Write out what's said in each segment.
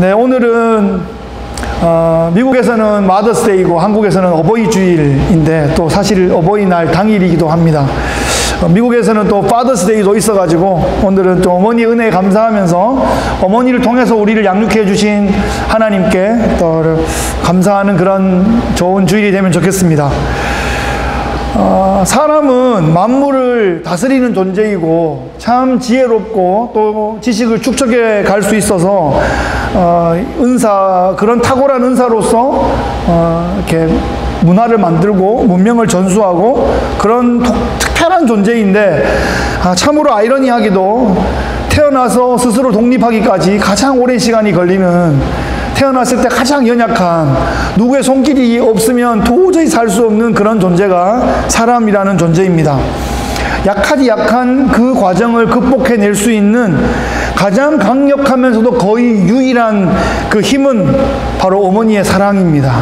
네, 오늘은 미국에서는 마더스데이고 한국에서는 어버이주일인데 또 사실 어버이날 당일이기도 합니다. 미국에서는 또 파더스데이도 있어가지고 오늘은 또 어머니 은혜에 감사하면서 어머니를 통해서 우리를 양육해 주신 하나님께 또 감사하는 그런 좋은 주일이 되면 좋겠습니다. 사람은 만물을 다스리는 존재이고 참 지혜롭고 또 지식을 축적해 갈 수 있어서 은사, 그런 탁월한 은사로서 이렇게 문화를 만들고 문명을 전수하고 그런 특별한 존재인데, 참으로 아이러니하게도 태어나서 스스로 독립하기까지 가장 오랜 시간이 걸리는, 태어났을 때 가장 연약한, 누구의 손길이 없으면 도저히 살 수 없는 그런 존재가 사람이라는 존재입니다. 약하디 약한 그 과정을 극복해낼 수 있는 가장 강력하면서도 거의 유일한 그 힘은 바로 어머니의 사랑입니다.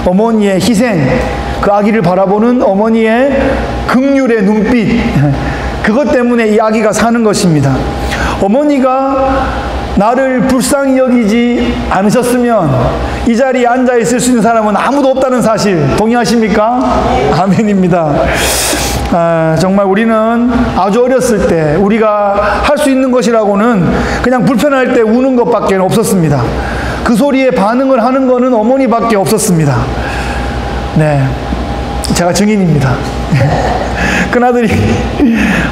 어머니의 희생, 그 아기를 바라보는 어머니의 긍휼의 눈빛, 그것 때문에 이 아기가 사는 것입니다. 어머니가 나를 불쌍히 여기지 않으셨으면 이 자리에 앉아 있을 수 있는 사람은 아무도 없다는 사실 동의하십니까? 아멘입니다. 정말 우리는 아주 어렸을 때 우리가 할 수 있는 것이라고는 그냥 불편할 때 우는 것밖에 없었습니다. 그 소리에 반응을 하는 거는 어머니밖에 없었습니다. 네, 제가 증인입니다. 큰아들이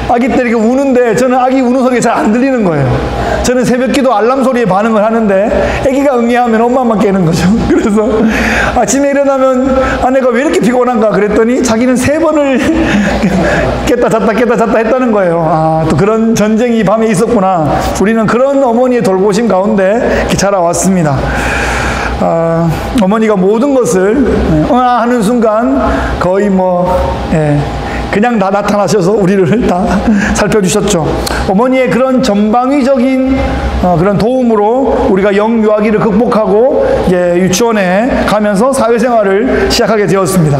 아기 때 이렇게 우는데 저는 아기 우는 소리가 잘 안 들리는 거예요. 저는 새벽기도 알람 소리에 반응을 하는데 아기가 응애하면 엄마만 깨는 거죠. 그래서 아침에 일어나면 아내가 왜 이렇게 피곤한가 그랬더니 자기는 3번을 깼다 잤다 깼다 잤다 했다는 거예요. 또 그런 전쟁이 밤에 있었구나. 우리는 그런 어머니의 돌보심 가운데 이렇게 자라왔습니다. 어머니가 모든 것을 하는 순간 거의 그냥 다 나타나셔서 우리를 다 살펴주셨죠. 어머니의 그런 전방위적인 그런 도움으로 우리가 영유아기를 극복하고 유치원에 가면서 사회생활을 시작하게 되었습니다.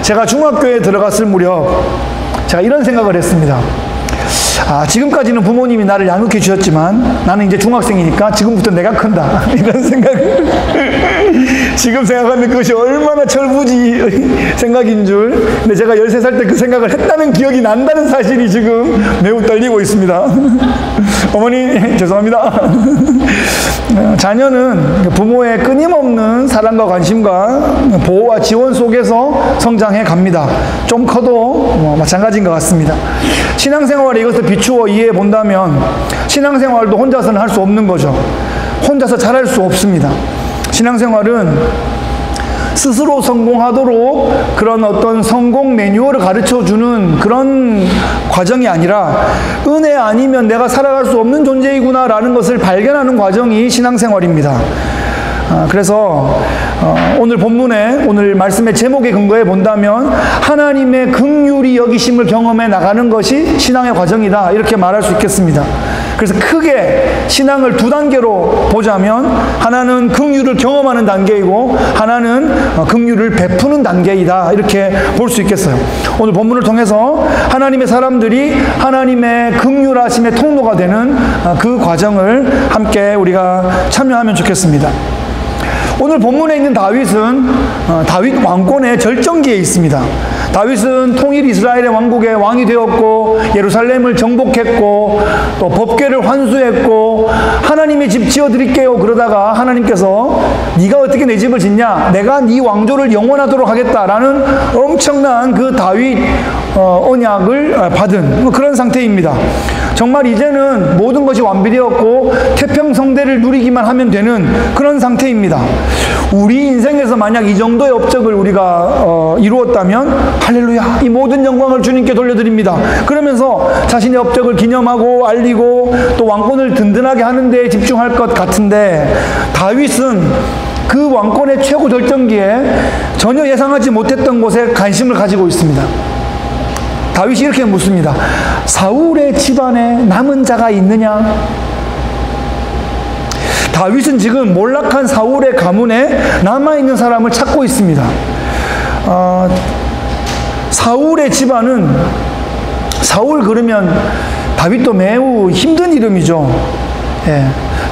제가 중학교에 들어갔을 무렵 제가 이런 생각을 했습니다. 지금까지는 부모님이 나를 양육해 주셨지만 나는 이제 중학생이니까 지금부터 내가 큰다, 이런 생각을 지금 생각하면 그것이 얼마나 철부지 생각인 줄. 근데 제가 13살 때 그 생각을 했다는 기억이 난다는 사실이 지금 매우 떨리고 있습니다. 어머니 죄송합니다. 자녀는 부모의 끊임없는 사랑과 관심과 보호와 지원 속에서 성장해 갑니다. 좀 커도 마찬가지인 것 같습니다. 신앙생활에 이것을 비추어 이해해 본다면 신앙생활도 혼자서는 할 수 없는 거죠. 혼자서 잘할 수 없습니다. 신앙생활은 스스로 성공하도록 그런 어떤 성공 매뉴얼을 가르쳐주는 그런 과정이 아니라 은혜 아니면 내가 살아갈 수 없는 존재이구나 라는 것을 발견하는 과정이 신앙생활입니다. 그래서 오늘 본문에, 오늘 말씀의 제목에 근거해 본다면 하나님의 긍휼히 여기심을 경험해 나가는 것이 신앙의 과정이다, 이렇게 말할 수 있겠습니다. 그래서 크게 신앙을 2단계로 보자면 하나는 긍휼을 경험하는 단계이고 하나는 긍휼을 베푸는 단계이다, 이렇게 볼 수 있겠어요. 오늘 본문을 통해서 하나님의 사람들이 하나님의 긍휼하심의 통로가 되는 그 과정을 함께 우리가 참여하면 좋겠습니다. 오늘 본문에 있는 다윗은 다윗 왕권의 절정기에 있습니다. 다윗은 통일 이스라엘의 왕국의 왕이 되었고 예루살렘을 정복했고 또 법궤를 환수했고 하나님의 집 지어드릴게요 그러다가 하나님께서 네가 어떻게 내 집을 짓냐, 내가 네 왕조를 영원하도록 하겠다라는 엄청난 그 다윗 언약을 받은 그런 상태입니다. 정말 이제는 모든 것이 완비되었고 태평성대를 누리기만 하면 되는 그런 상태입니다. 우리 인생에서 만약 이 정도의 업적을 우리가 이루었다면 할렐루야, 이 모든 영광을 주님께 돌려드립니다 그러면서 자신의 업적을 기념하고 알리고 또 왕권을 든든하게 하는 데 집중할 것 같은데, 다윗은 그 왕권의 최고 절정기에 전혀 예상하지 못했던 곳에 관심을 가지고 있습니다. 다윗이 이렇게 묻습니다. 사울의 집안에 남은 자가 있느냐? 다윗은 지금 몰락한 사울의 가문에 남아있는 사람을 찾고 있습니다. 사울의 집안은, 사울 그러면 다윗도 매우 힘든 이름이죠.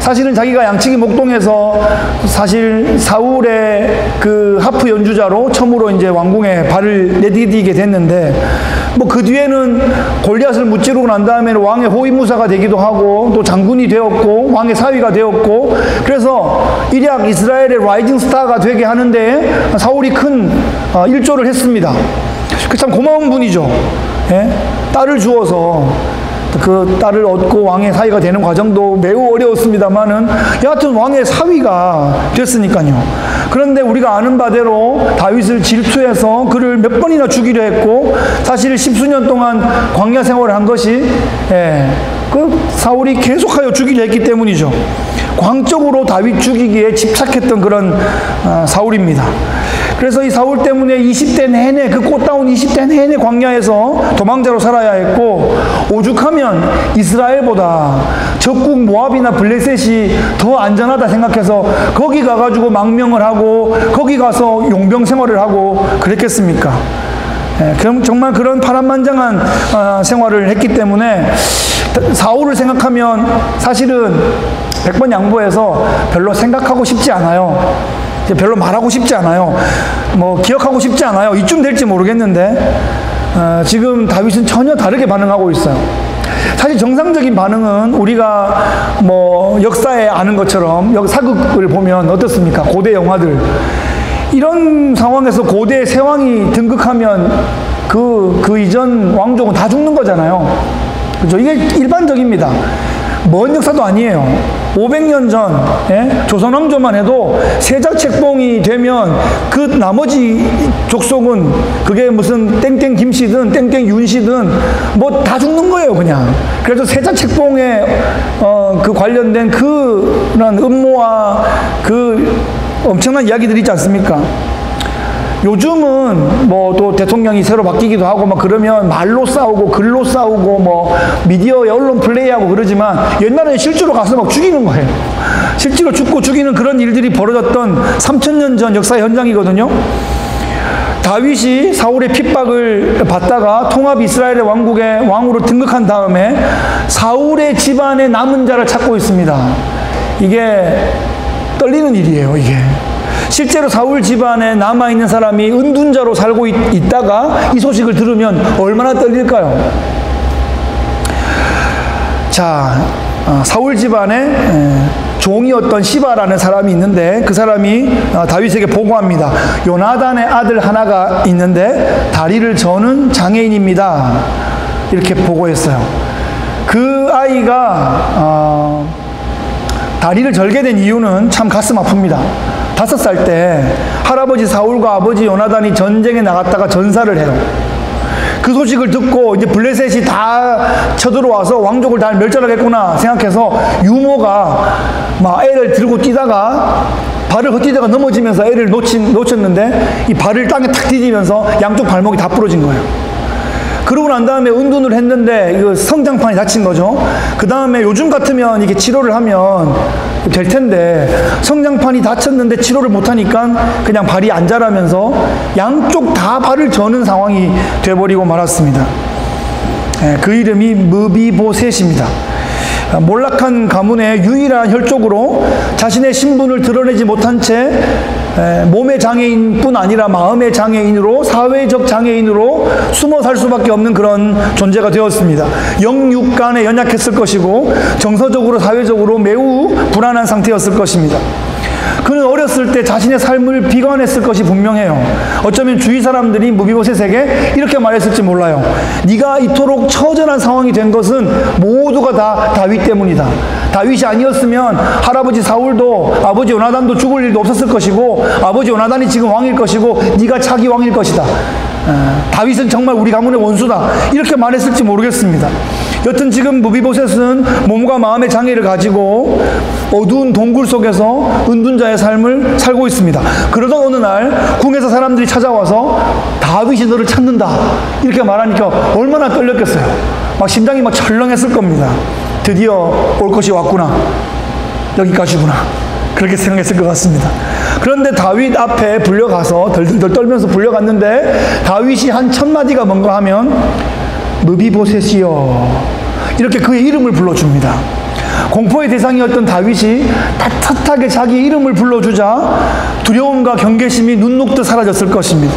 사실은 자기가 양치기 목동에서 사실 사울의 그 하프 연주자로 처음으로 이제 왕궁에 발을 내디디게 됐는데, 뭐 그 뒤에는 골리앗을 무찌르고 난 다음에는 왕의 호위무사가 되기도 하고 또 장군이 되었고 왕의 사위가 되었고, 그래서 일약 이스라엘의 라이징 스타가 되게 하는데 사울이 큰 일조를 했습니다. 그 참 고마운 분이죠. 예? 딸을 주어서 그 딸을 얻고 왕의 사위가 되는 과정도 매우 어려웠습니다만은 여하튼 왕의 사위가 됐으니까요. 그런데 우리가 아는 바대로 다윗을 질투해서 그를 몇 번이나 죽이려 했고, 사실 십수년 동안 광야 생활을 한 것이 그 사울이 계속하여 죽이려 했기 때문이죠. 광적으로 다윗 죽이기에 집착했던 그런 사울입니다. 그래서 이 사울 때문에 20대 내내, 그 꽃다운 20대 내내 광야에서 도망자로 살아야 했고, 오죽하면 이스라엘보다 적국 모압이나 블레셋이 더 안전하다 생각해서 거기 가가지고 망명을 하고 거기 가서 용병 생활을 하고 그랬겠습니까? 그럼 정말 그런 파란만장한 생활을 했기 때문에 사울을 생각하면 사실은 100번 양보해서 별로 생각하고 싶지 않아요. 별로 말하고 싶지 않아요. 뭐 기억하고 싶지 않아요. 이쯤 될지 모르겠는데 지금 다윗은 전혀 다르게 반응하고 있어요. 사실 정상적인 반응은 우리가 뭐 역사에 아는 것처럼 사극을 보면 어떻습니까? 고대 영화들, 이런 상황에서 고대 세왕이 등극하면 그 이전 왕족은 다 죽는 거잖아요. 그렇죠? 이게 일반적입니다. 먼 역사도 아니에요. 500년 전 조선 왕조만 해도 세자책봉이 되면 그 나머지 족속은 그게 무슨 땡땡 김씨든 땡땡 윤씨든 뭐 다 죽는 거예요, 그냥. 그래서 세자책봉에 그 관련된 그런 음모와 그 엄청난 이야기들이 있지 않습니까? 요즘은 뭐 또 대통령이 새로 바뀌기도 하고 막 그러면 말로 싸우고 글로 싸우고 뭐 미디어에 언론 플레이하고 그러지만, 옛날에는 실제로 가서 막 죽이는 거예요. 실제로 죽고 죽이는 그런 일들이 벌어졌던 3000년 전 역사 현장이거든요. 다윗이 사울의 핍박을 받다가 통합 이스라엘의 왕국의 왕으로 등극한 다음에 사울의 집안의 남은 자를 찾고 있습니다. 이게 떨리는 일이에요, 이게. 실제로 사울 집안에 남아있는 사람이 은둔자로 살고 있다가 이 소식을 들으면 얼마나 떨릴까요? 자, 사울 집안에 종이었던 시바라는 사람이 있는데 그 사람이 다윗에게 보고합니다. 요나단의 아들 하나가 있는데 다리를 저는 장애인입니다. 이렇게 보고했어요. 그 아이가 다리를 절게 된 이유는 참 가슴 아픕니다. 5살 때 할아버지 사울과 아버지 요나단이 전쟁에 나갔다가 전사를 해요. 그 소식을 듣고 이제 블레셋이 다 쳐들어와서 왕족을 다 멸절하겠구나 생각해서 유모가 막 애를 들고 뛰다가 발을 헛디다가 넘어지면서 애를 놓쳤는데 이 발을 땅에 탁 디디면서 양쪽 발목이 다 부러진 거예요. 그러고 난 다음에 은둔을 했는데 이거 성장판이 다친 거죠. 그 다음에 요즘 같으면 이게 치료를 하면 될 텐데 성장판이 다쳤는데 치료를 못하니까 그냥 발이 안 자라면서 양쪽 다 발을 저는 상황이 돼버리고 말았습니다. 그 이름이 무비보셋입니다. 몰락한 가문의 유일한 혈족으로 자신의 신분을 드러내지 못한 채 몸의 장애인뿐 아니라 마음의 장애인으로, 사회적 장애인으로 숨어 살 수밖에 없는 그런 존재가 되었습니다. 영육간에 연약했을 것이고 정서적으로 사회적으로 매우 불안한 상태였을 것입니다. 그는 어렸을 때 자신의 삶을 비관했을 것이 분명해요. 어쩌면 주위 사람들이 무비보셋에게 이렇게 말했을지 몰라요. 네가 이토록 처절한 상황이 된 것은 모두가 다 다윗 때문이다. 다윗이 아니었으면 할아버지 사울도 아버지 요나단도 죽을 일도 없었을 것이고 아버지 요나단이 지금 왕일 것이고 네가 차기 왕일 것이다. 다윗은 정말 우리 가문의 원수다. 이렇게 말했을지 모르겠습니다. 여튼 지금 무비보셋은 몸과 마음의 장애를 가지고 어두운 동굴 속에서 은둔자의 삶을 살고 있습니다. 그러던 어느 날 궁에서 사람들이 찾아와서 다윗이 너를 찾는다 이렇게 말하니까 얼마나 떨렸겠어요. 막 심장이 막 철렁했을 겁니다. 드디어 올 것이 왔구나. 여기까지구나. 그렇게 생각했을 것 같습니다. 그런데 다윗 앞에 불려가서 덜덜 떨면서 불려갔는데 다윗이 한 첫 마디가 뭔가 하면 무비보셋이여 이렇게 그의 이름을 불러줍니다. 공포의 대상이었던 다윗이 떳떳하게 자기 이름을 불러주자 두려움과 경계심이 눈 녹듯 사라졌을 것입니다.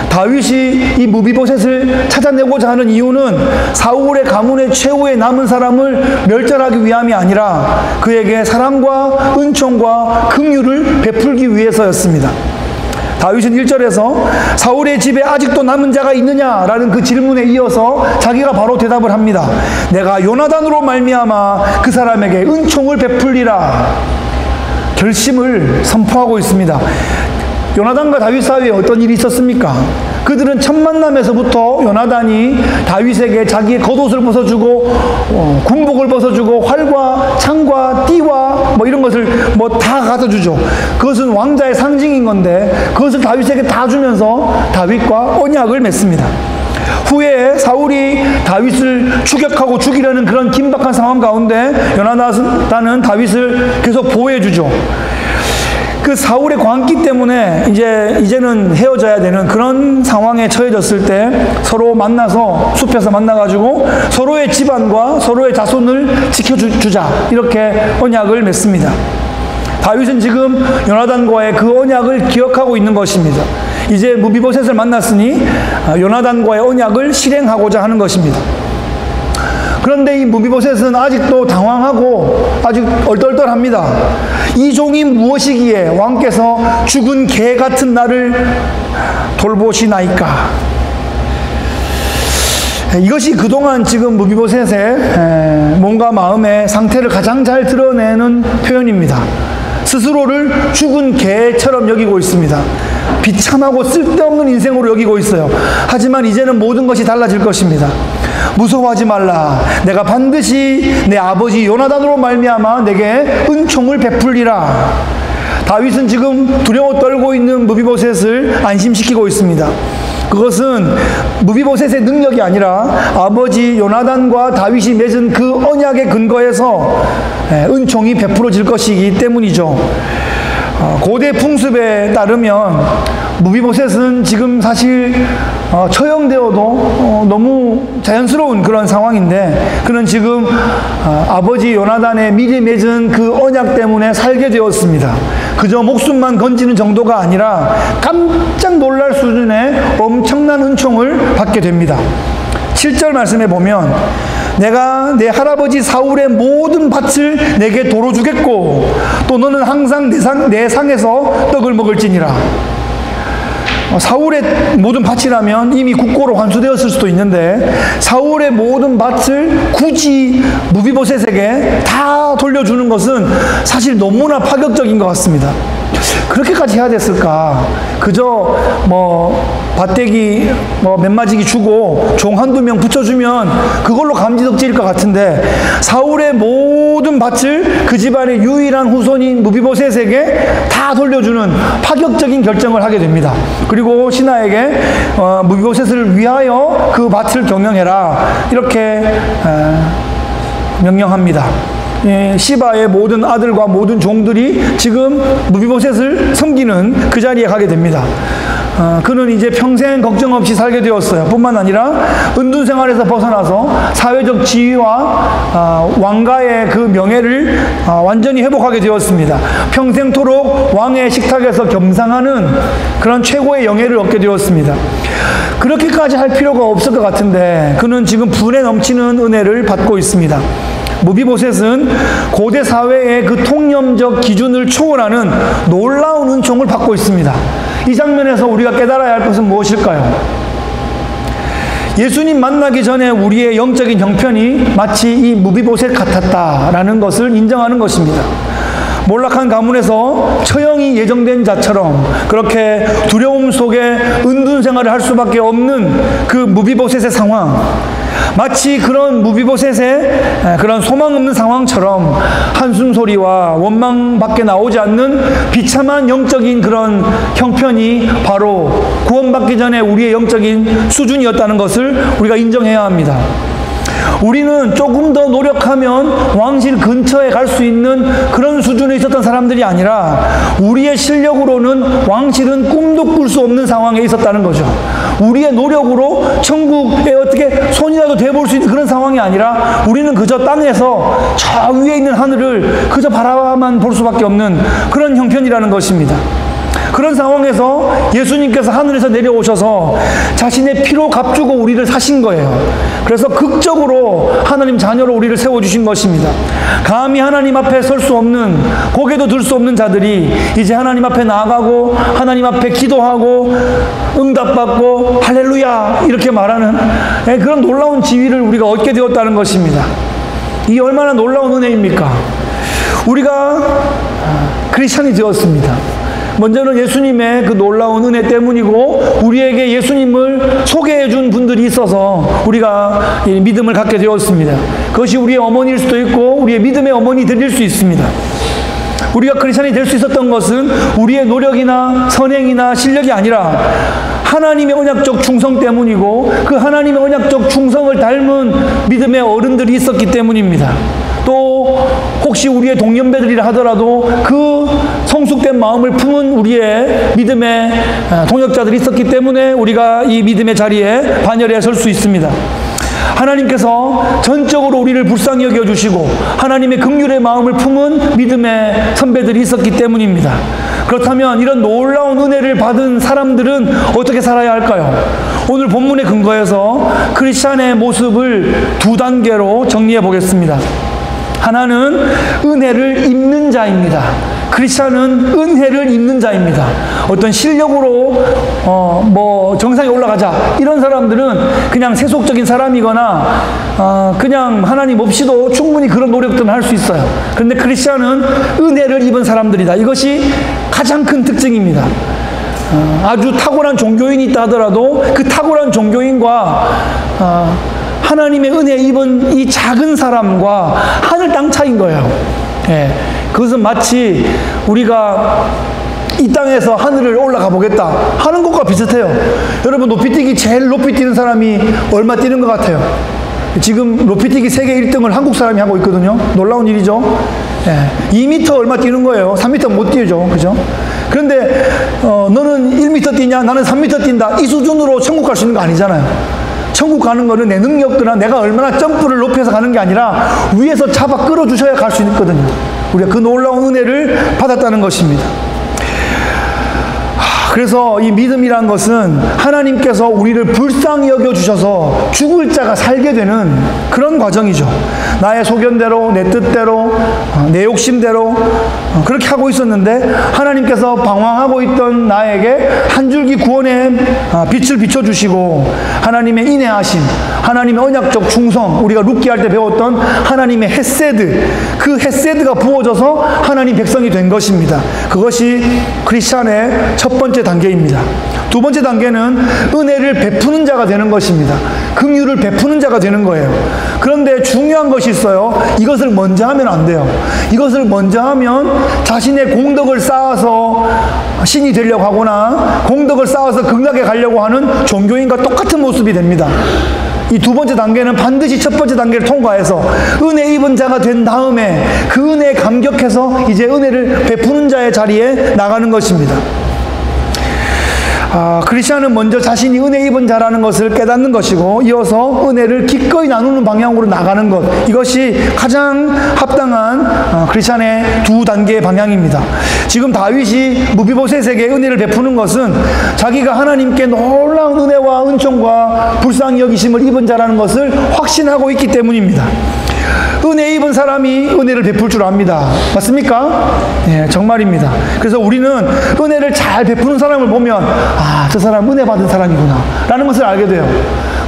다윗이 이 무비보셋을 찾아내고자 하는 이유는 사울의 가문의 최후의 남은 사람을 멸절하기 위함이 아니라 그에게 사랑과 은총과 긍휼을 베풀기 위해서였습니다. 다윗은 1절에서 사울의 집에 아직도 남은 자가 있느냐라는 그 질문에 이어서 자기가 바로 대답을 합니다. 내가 요나단으로 말미암아 그 사람에게 은총을 베풀리라. 결심을 선포하고 있습니다. 요나단과 다윗 사이에 어떤 일이 있었습니까? 그들은 첫 만남에서부터 요나단이 다윗에게 자기의 겉옷을 벗어주고 군복을 벗어주고 활과 창과 띠와 뭐 이런 것을 뭐 다 갖다 주죠. 그것은 왕자의 상징인 건데 그것을 다윗에게 다 주면서 다윗과 언약을 맺습니다. 후에 사울이 다윗을 추격하고 죽이려는 그런 긴박한 상황 가운데 요나단은 다윗을 계속 보호해주죠. 그 사울의 광기 때문에 이제는 헤어져야 되는 그런 상황에 처해졌을 때 서로 만나서 숲에서 만나가지고 서로의 집안과 서로의 자손을 지켜주자 이렇게 언약을 맺습니다. 다윗은 지금 요나단과의 그 언약을 기억하고 있는 것입니다. 이제 무비보셋을 만났으니 요나단과의 언약을 실행하고자 하는 것입니다. 그런데 이 무비보셋은 아직도 당황하고 아직 얼떨떨합니다. 이 종이 무엇이기에 왕께서 죽은 개 같은 나를 돌보시나이까. 이것이 그동안 지금 무비보셋의 몸과 마음의 상태를 가장 잘 드러내는 표현입니다. 스스로를 죽은 개처럼 여기고 있습니다. 비참하고 쓸데없는 인생으로 여기고 있어요. 하지만 이제는 모든 것이 달라질 것입니다. 무서워하지 말라. 내가 반드시 내 아버지 요나단으로 말미암아 내게 은총을 베풀리라. 다윗은 지금 두려워 떨고 있는 무비보셋을 안심시키고 있습니다. 그것은 무비보셋의 능력이 아니라 아버지 요나단과 다윗이 맺은 그 언약의 근거에서 은총이 베풀어질 것이기 때문이죠. 고대 풍습에 따르면 무비보셋은 지금 사실 처형되어도 너무 자연스러운 그런 상황인데 그는 지금 아버지 요나단의 미리 맺은 그 언약 때문에 살게 되었습니다. 그저 목숨만 건지는 정도가 아니라 깜짝 놀랄 수준의 엄청난 은총을 받게 됩니다. 7절 말씀에 보면 내가 내 할아버지 사울의 모든 밭을 내게 도로 주겠고 또 너는 항상 내 상에서 떡을 먹을지니라. 사울의 모든 밭이라면 이미 국고로 환수되었을 수도 있는데 사울의 모든 밭을 굳이 무비보셋에게 다 돌려주는 것은 사실 너무나 파격적인 것 같습니다. 그렇게까지 해야 됐을까? 그저 밭대기 몇 주고 종 한두 명 붙여주면 그걸로 감지덕지일 것 같은데 사울의 모든 밭을 그 집안의 유일한 후손인 무비보셋에게 다 돌려주는 파격적인 결정을 하게 됩니다. 그리고 신하에게 무비보셋을 위하여 그 밭을 경영해라 이렇게 명령합니다. 시바의 모든 아들과 모든 종들이 지금 무비보셋을 섬기는 그 자리에 가게 됩니다. 그는 이제 평생 걱정 없이 살게 되었어요. 뿐만 아니라 은둔 생활에서 벗어나서 사회적 지위와 왕가의 그 명예를 완전히 회복하게 되었습니다. 평생토록 왕의 식탁에서 겸상하는 그런 최고의 영예를 얻게 되었습니다. 그렇게까지 할 필요가 없을 것 같은데 그는 지금 분에 넘치는 은혜를 받고 있습니다. 무비보셋은 고대 사회의 그 통념적 기준을 초월하는 놀라운 은총을 받고 있습니다. 이 장면에서 우리가 깨달아야 할 것은 무엇일까요? 예수님 만나기 전에 우리의 영적인 형편이 마치 이 무비보셋 같았다라는 것을 인정하는 것입니다. 몰락한 가문에서 처형이 예정된 자처럼 그렇게 두려움 속에 은둔 생활을 할 수밖에 없는 그 무비보셋의 상황, 마치 그런 무비보셋의 그런 소망 없는 상황처럼 한숨 소리와 원망밖에 나오지 않는 비참한 영적인 그런 형편이 바로 구원받기 전에 우리의 영적인 수준이었다는 것을 우리가 인정해야 합니다. 우리는 조금 더 노력하면 왕실 근처에 갈 수 있는 그런 수준에 있었던 사람들이 아니라 우리의 실력으로는 왕실은 꿈도 꿀 수 없는 상황에 있었다는 거죠. 우리의 노력으로 천국에 어떻게 손이라도 대볼 수 있는 그런 상황이 아니라 우리는 그저 땅에서 저 위에 있는 하늘을 그저 바라만 볼 수밖에 없는 그런 형편이라는 것입니다. 그런 상황에서 예수님께서 하늘에서 내려오셔서 자신의 피로 값주고 우리를 사신 거예요. 그래서 극적으로 하나님 자녀로 우리를 세워주신 것입니다. 감히 하나님 앞에 설 수 없는, 고개도 들 수 없는 자들이 이제 하나님 앞에 나아가고 하나님 앞에 기도하고 응답받고 할렐루야 이렇게 말하는 그런 놀라운 지위를 우리가 얻게 되었다는 것입니다. 이게 얼마나 놀라운 은혜입니까? 우리가 크리스찬이 되었습니다. 먼저는 예수님의 그 놀라운 은혜 때문이고 우리에게 예수님을 소개해 준 분들이 있어서 우리가 믿음을 갖게 되었습니다. 그것이 우리의 어머니일 수도 있고 우리의 믿음의 어머니들일 수 있습니다. 우리가 크리스찬이 될 수 있었던 것은 우리의 노력이나 선행이나 실력이 아니라 하나님의 언약적 충성 때문이고 그 하나님의 언약적 충성을 닮은 믿음의 어른들이 있었기 때문입니다. 또 혹시 우리의 동년배들이라 하더라도 그 성숙된 마음을 품은 우리의 믿음의 동역자들이 있었기 때문에 우리가 이 믿음의 자리에 반열에 설 수 있습니다. 하나님께서 전적으로 우리를 불쌍히 여겨주시고 하나님의 긍휼의 마음을 품은 믿음의 선배들이 있었기 때문입니다. 그렇다면 이런 놀라운 은혜를 받은 사람들은 어떻게 살아야 할까요? 오늘 본문의 근거에서 크리스찬의 모습을 두 단계로 정리해 보겠습니다. 하나는 은혜를 입는 자입니다. 크리스찬은 은혜를 입는 자입니다. 어떤 실력으로 정상에 올라가자 이런 사람들은 그냥 세속적인 사람이거나 그냥 하나님 없이도 충분히 그런 노력들은 할 수 있어요. 그런데 크리스찬은 은혜를 입은 사람들이다. 이것이 가장 큰 특징입니다. 아주 탁월한 종교인이 있다 하더라도 그 탁월한 종교인과 하나님의 은혜 입은 이 작은 사람과 하늘 땅 차이인 거예요. 예, 그것은 마치 우리가 이 땅에서 하늘을 올라가 보겠다 하는 것과 비슷해요. 여러분 높이뛰기 제일 높이 뛰는 사람이 얼마 뛰는 것 같아요? 지금 높이뛰기 세계 1등을 한국 사람이 하고 있거든요. 놀라운 일이죠. 예, 2m 얼마 뛰는 거예요. 3m 못 뛰죠. 그죠? 그런데 너는 1m 뛰냐? 나는 3m 뛴다. 이 수준으로 천국 갈 수 있는 거 아니잖아요. 천국 가는 거는 내 능력이나 내가 얼마나 점프를 높여서 가는 게 아니라 위에서 잡아 끌어주셔야 갈 수 있거든요. 우리가 그 놀라운 은혜를 받았다는 것입니다. 그래서 이 믿음이란 것은 하나님께서 우리를 불쌍히 여겨주셔서 죽을 자가 살게 되는 그런 과정이죠. 나의 소견대로, 내 뜻대로, 내 욕심대로 그렇게 하고 있었는데 하나님께서 방황하고 있던 나에게 한 줄기 구원의 빛을 비춰주시고 하나님의 인애하심, 하나님의 언약적 충성, 우리가 룻기할 때 배웠던 하나님의 헤세드, 그 헤세드가 부어져서 하나님 백성이 된 것입니다. 그것이 크리스찬의 첫 번째 단계입니다. 두 번째 단계는 은혜를 베푸는 자가 되는 것입니다. 긍휼을 베푸는 자가 되는 거예요. 그런데 중요한 것이 있어요. 이것을 먼저 하면 안 돼요. 이것을 먼저 하면 자신의 공덕을 쌓아서 신이 되려고 하거나 공덕을 쌓아서 극락에 가려고 하는 종교인과 똑같은 모습이 됩니다. 이 두 번째 단계는 반드시 첫 번째 단계를 통과해서 은혜 입은 자가 된 다음에 그 은혜에 감격해서 이제 은혜를 베푸는 자의 자리에 나가는 것입니다. 크리스찬은 먼저 자신이 은혜 입은 자라는 것을 깨닫는 것이고 이어서 은혜를 기꺼이 나누는 방향으로 나가는 것, 이것이 가장 합당한 크리스찬의 두 단계의 방향입니다. 지금 다윗이 무비보셋에게 은혜를 베푸는 것은 자기가 하나님께 놀라운 은혜와 은총과 불쌍히 여기심을 입은 자라는 것을 확신하고 있기 때문입니다. 은혜 입은 사람이 은혜를 베풀 줄 압니다. 맞습니까? 네, 정말입니다. 그래서 우리는 은혜를 잘 베푸는 사람을 보면 저 사람 은혜 받은 사람이구나 라는 것을 알게 돼요.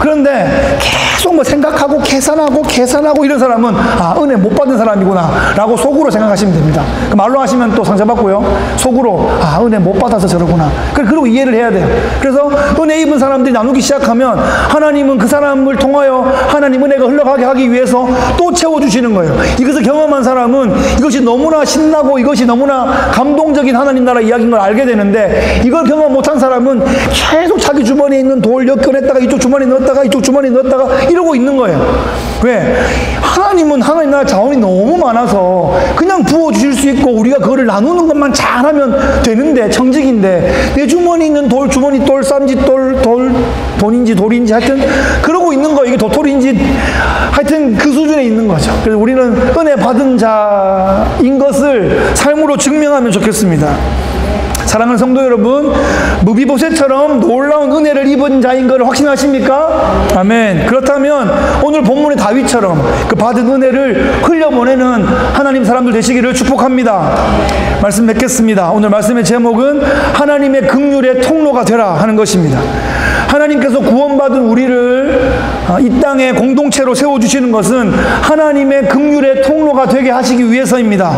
그런데 계속 생각하고 계산하고 이런 사람은 은혜 못 받은 사람이구나 라고 속으로 생각하시면 됩니다. 말로 하시면 또 상처받고요. 속으로 은혜 못 받아서 저러구나. 그리고 이해를 해야 돼요. 그래서 은혜 입은 사람들이 나누기 시작하면 하나님은 그 사람을 통하여 하나님 은혜가 흘러가게 하기 위해서 또 채워주시는 거예요. 이것을 경험한 사람은 이것이 너무나 신나고 이것이 너무나 감동적인 하나님 나라 이야기인 걸 알게 되는데, 이걸 경험 못한 사람은 계속 자기 주머니에 있는 돌 몇 건 했다가 이쪽 주머니에 넣었다가 이쪽 주머니에 넣었다가 이러고 있는 거예요. 왜? 하나님은 하나님 나라 자원이 너무 많아서 그냥 부어주실 수 있고 우리가 그거를 나누는 것만 잘하면 되는데, 청직인데, 내 주머니 있는 돌, 주머니 돌, 쌈지 돌, 돈인지 돌인지 하여튼 그러고 있는 거예요. 이게 도토리인지 하여튼 그 수준에 있는 거죠. 그래서 우리는 은혜 받은 자인 것을 삶으로 증명하면 좋겠습니다. 사랑하는 성도 여러분, 무비보셋처럼 놀라운 은혜를 입은 자인 것을 확신하십니까? 아멘. 그렇다면 오늘 본문의 다윗처럼 그 받은 은혜를 흘려보내는 하나님 사람들 되시기를 축복합니다. 말씀 맺겠습니다. 오늘 말씀의 제목은 하나님의 긍휼의 통로가 되라 하는 것입니다. 하나님께서 구원받은 우리를 이 땅에 공동체로 세워주시는 것은 하나님의 긍휼의 통로가 되게 하시기 위해서입니다.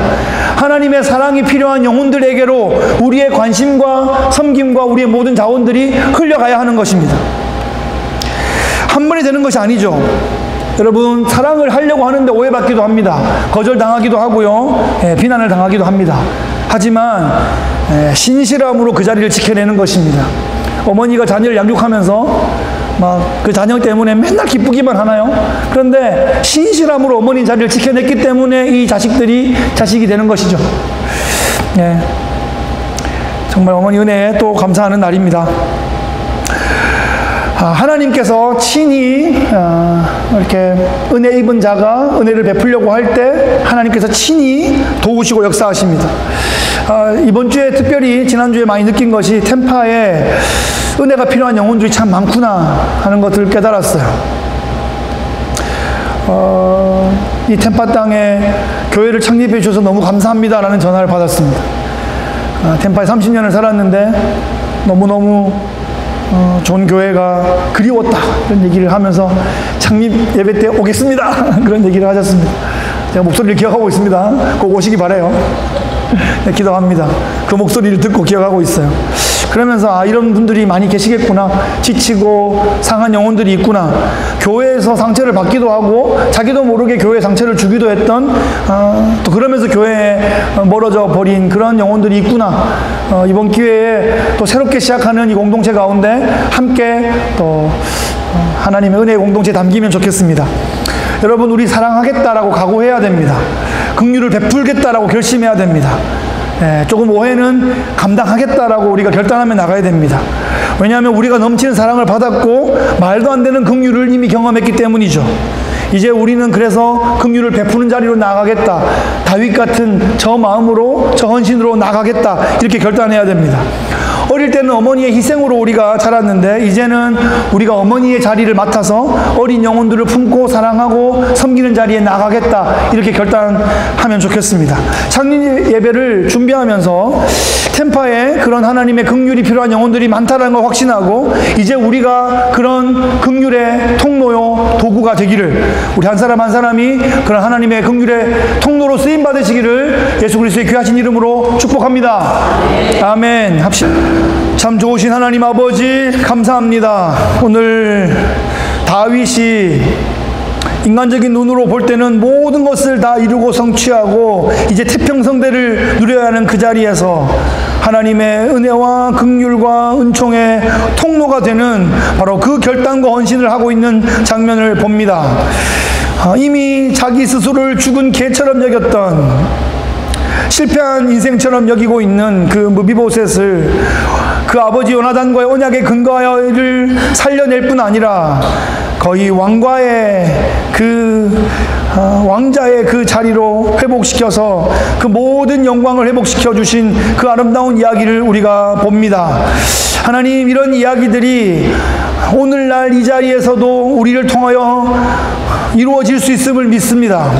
하나님의 사랑이 필요한 영혼들에게로 우리의 관심과 섬김과 우리의 모든 자원들이 흘려가야 하는 것입니다. 한 번에 되는 것이 아니죠. 여러분, 사랑을 하려고 하는데 오해받기도 합니다. 거절당하기도 하고요, 비난을 당하기도 합니다. 하지만 신실함으로 그 자리를 지켜내는 것입니다. 어머니가 자녀를 양육하면서 막 그 자녀 때문에 맨날 기쁘기만 하나요? 그런데 신실함으로 어머니 자리를 지켜냈기 때문에 이 자식이 되는 것이죠. 예. 정말 어머니 은혜에 또 감사하는 날입니다. 하나님께서 친히 이렇게 은혜 입은 자가 은혜를 베풀려고 할 때 하나님께서 친히 도우시고 역사하십니다. 이번 주에 특별히 지난주에 많이 느낀 것이 템파에 은혜가 필요한 영혼들이 참 많구나 하는 것을 깨달았어요. 이 템파 땅에 교회를 창립해 주셔서 너무 감사합니다라는 전화를 받았습니다. 템파에 30년을 살았는데 너무너무 좋은 교회가 그리웠다 그런 얘기를 하면서 창립 예배 때 오겠습니다 그런 얘기를 하셨습니다. 제가 목소리를 기억하고 있습니다. 꼭 오시기 바라요. 네, 기도합니다. 그 목소리를 듣고 기억하고 있어요. 그러면서 이런 분들이 많이 계시겠구나, 지치고 상한 영혼들이 있구나, 교회에서 상처를 받기도 하고 자기도 모르게 교회에 상처를 주기도 했던 또 그러면서 교회에 멀어져 버린 그런 영혼들이 있구나. 이번 기회에 또 새롭게 시작하는 이 공동체 가운데 함께 또 하나님의 은혜의 공동체에 담기면 좋겠습니다. 여러분, 우리 사랑하겠다라고 각오해야 됩니다. 긍휼을 베풀겠다라고 결심해야 됩니다. 조금 오해는 감당하겠다라고 우리가 결단하며 나가야 됩니다. 왜냐하면 우리가 넘치는 사랑을 받았고 말도 안 되는 긍휼을 이미 경험했기 때문이죠. 이제 우리는 그래서 긍휼을 베푸는 자리로 나가겠다, 다윗 같은 저 마음으로, 저 헌신으로 나가겠다, 이렇게 결단해야 됩니다. 어릴 때는 어머니의 희생으로 우리가 자랐는데 이제는 우리가 어머니의 자리를 맡아서 어린 영혼들을 품고 사랑하고 섬기는 자리에 나가겠다, 이렇게 결단하면 좋겠습니다. 창립 예배를 준비하면서 템파에 그런 하나님의 긍휼이 필요한 영혼들이 많다는 걸 확신하고 이제 우리가 그런 긍휼의 통로요 도구가 되기를, 우리 한 사람 한 사람이 그런 하나님의 긍휼의 통로로 쓰임 받으시기를 예수 그리스도의 귀하신 이름으로 축복합니다. 아멘. 합시다. 참 좋으신 하나님 아버지, 감사합니다. 오늘 다윗이 인간적인 눈으로 볼 때는 모든 것을 다 이루고 성취하고 이제 태평성대를 누려야 하는 그 자리에서 하나님의 은혜와 긍휼과 은총의 통로가 되는 바로 그 결단과 헌신을 하고 있는 장면을 봅니다. 이미 자기 스스로를 죽은 개처럼 여겼던, 실패한 인생처럼 여기고 있는 그 무비보셋을 그 아버지 요나단과의 언약에 근거하여 이를 살려낼 뿐 아니라 거의 왕과의 그 왕자의 그 자리로 회복시켜서 그 모든 영광을 회복시켜 주신 그 아름다운 이야기를 우리가 봅니다. 하나님, 이런 이야기들이 오늘날 이 자리에서도 우리를 통하여 이루어질 수 있음을 믿습니다.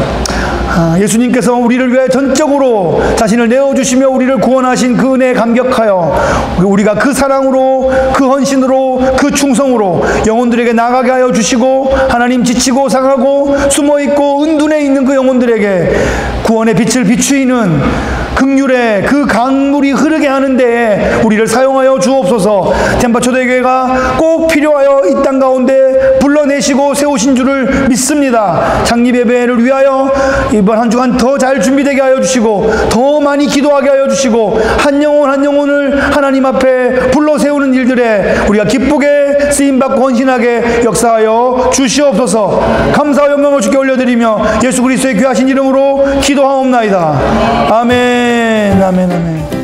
예수님께서 우리를 위해 전적으로 자신을 내어주시며 우리를 구원하신 그 은혜에 감격하여 우리가 그 사랑으로, 그 헌신으로, 그 충성으로 영혼들에게 나가게 하여 주시고, 하나님 지치고 상하고 숨어있고 은둔해 있는 그 영혼들에게 구원의 빛을 비추이는 긍휼의 그 강물이 흐르게 하는 데에 우리를 사용하여 주옵소서. 템파 초대교회가 꼭 필요하여 이 땅 가운데 불러내시고 세우신 줄을 믿습니다. 창립 예배를 위하여 이번 한 주간 더 잘 준비되게 하여 주시고 더 많이 기도하게 하여 주시고 한 영혼 한 영혼을 하나님 앞에 불러 세우는 일들에 우리가 기쁘게 위해 쓰임받고 헌신하게 역사하여 주시옵소서. 감사와 영광을 주께 올려드리며 예수 그리스도의 귀하신 이름으로 기도하옵나이다. 아멘. 아멘. 아멘.